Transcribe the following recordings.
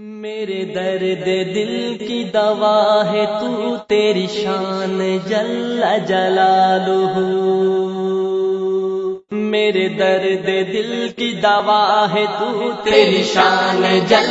میرے درد دل کی دوا ہے تو تیری شان جل جلالہ، میرے درد دل کی دوا ہے تو تیری شان جل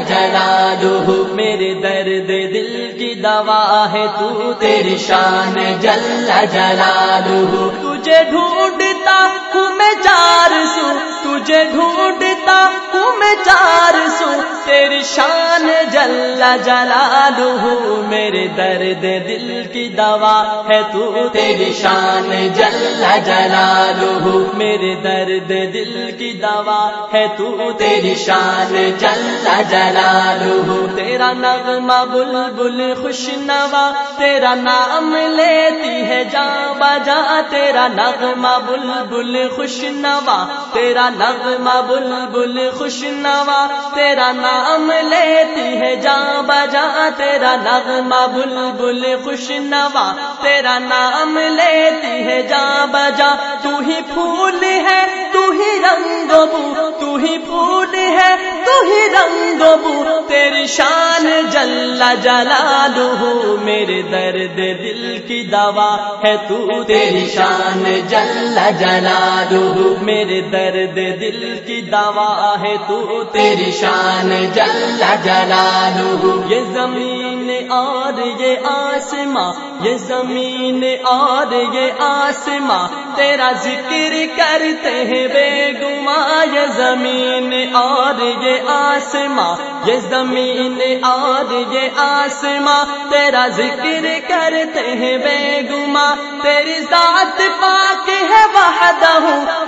جلالہ، میرے درد دل کی دوا ہے تو تیری شان جل جلالہ، تجھے ڈھونڈتا ہوں میں چار سو، تجھے ڈھونڈتا ہوں میں چار سو، تیری شان جل جلالہ، میرے درد دل کی دوا ہے تو تیری شان جل جلالہ، میرے درد دل کی دوا ہے تو تیری شان جل جلالہ، تیرا نغمہ بلبل خوش نوا، تیرا نام لیتی ہے جاں بجا، تیرا نغمہ بلبل خوش نوا، تیرا نغمہ بلبل خوش نوا، تیرا نام لیتی ہے جاں بجا، تیرا نغمہ بلبل خوش نوا، تیرا نام لیتی ہے جاں بجا، تو ہی پھول ہے تو ہی رنگ بو، تو ہی پھول ہے تو ہی رنگ بو، تیری شان جل جلالہ، میرے درد دل کی دوا ہے تو تیری شان جل جلالہ، میرے درد دل کی دوا ہے تو تیری شان جل جلالہ، یہ زمین اور یہ آسماں، یہ زمین اور یہ آسماں تیرا ذکر کرتے ہیں بے گماں، یہ زمین اور یہ آسماں، یہ زمین اور یہ آسماں تیرا ذکر کرتے ہیں بے گماں، تیری ذات پاک ہے وحدہ،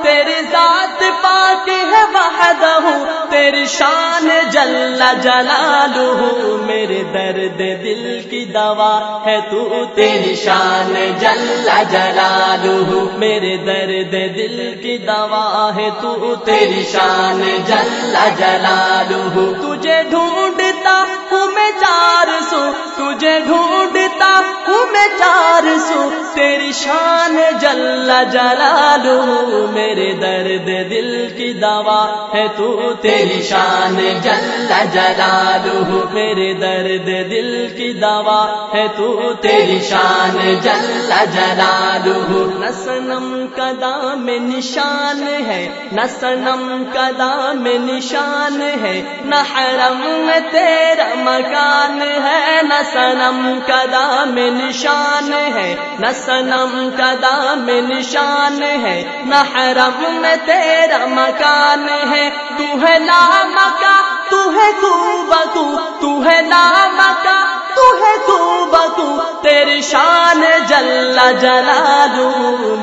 تیری ذات پاک ہے وحدہ، تیری شان جل جلالہ، میرے درد دل کی دوا ہے تو تیری شان جل جلالہ، میرے درد دل کی دوا ہے تو تیری شان جل جلالہ، تجھے ڈھونڈتا ہوں میں چار سو، تجھے ڈھونڈتا ہوں میں چار سو، تیری شان جل جلالہ، میرے درد دل کی دوا ہے تو تیری شان جل جلالہ، میرے درد دل کی دوا ہے تو تیری شان جل جلالہ، نہ صنم کا دام نشان ہے، نہ صنم کا دام نشان ہے، نہ حرم میں تیرا مکان ہے، نہ صنم کا دام نشان ہے، نہ صنم کا دام نشان ہے، نہ حرم میں تیرا مکان ہے، تو ہے لامکا تو ہے کو بکو، تو ہے لامکا تو ہے کو بکو، تیری شان جل جلالہ،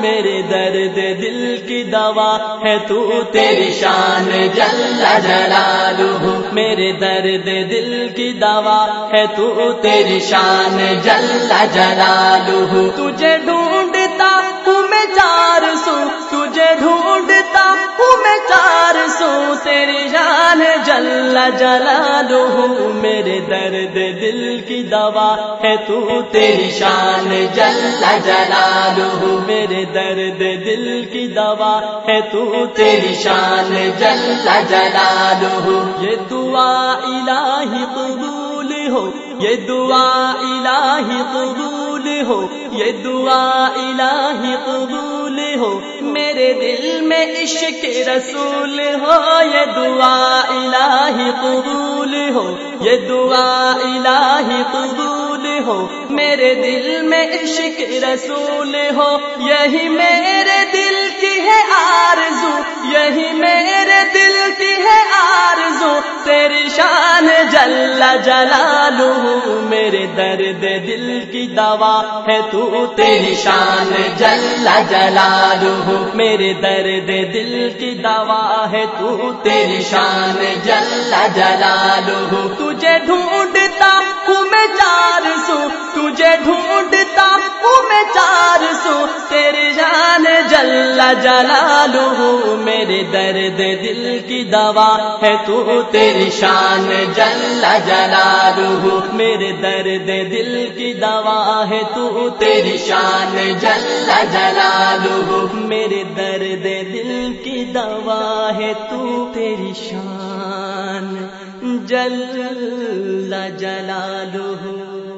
میرے درد دل کی دوا ہے تو تیری شان جل جلالہ، میرے درد دل کی دوا ہے تو تیری شان جل جلالہ، تجھے ڈھونڈتا ہوں میں چار سو، تجھے ڈھونڈتا ہوں میں چار سو، تیری شان جل جلالہ، میرے درد دل کی دوا ہے تو تیری شان جل جلالہ، میرے درد دل کی دوا ہے تو تیری شان جل جلالہ، یہ دعا الہی قبول ہو، یہ دعا الہی قبول ہو، یہ دعا الہی قبول ہو، میرے دل میں عشق رسول ہو، یہ دعا الہی قبول ہو، یہ دعا الہی قبول ہو، میرے دل میں عشق رسول ہو، یہی میرے دل کی ہے آرزو، یہی میرے دل کی ہے آرزو، تیری شان جل جلالہ، میرے درد دل کی دوا ہے تو تیری شان جل جلالہ، میرے درد دل کی دوا ہے تو تیری شان جل جلالہ، تجھے ڈھونڈتا ہوں میں چار سو، تجھے ڈھونڈتا ہوں میں چار سو تیری شان جل جلالہ، میرے درد دل کی دوا ہے تو تیری شان جل جلالہ، میرے درد دل کی دوا ہے تو تیری شان جل جلالہ، میرے درد دل کی دوا ہے تو تیری شان جل جلالہ۔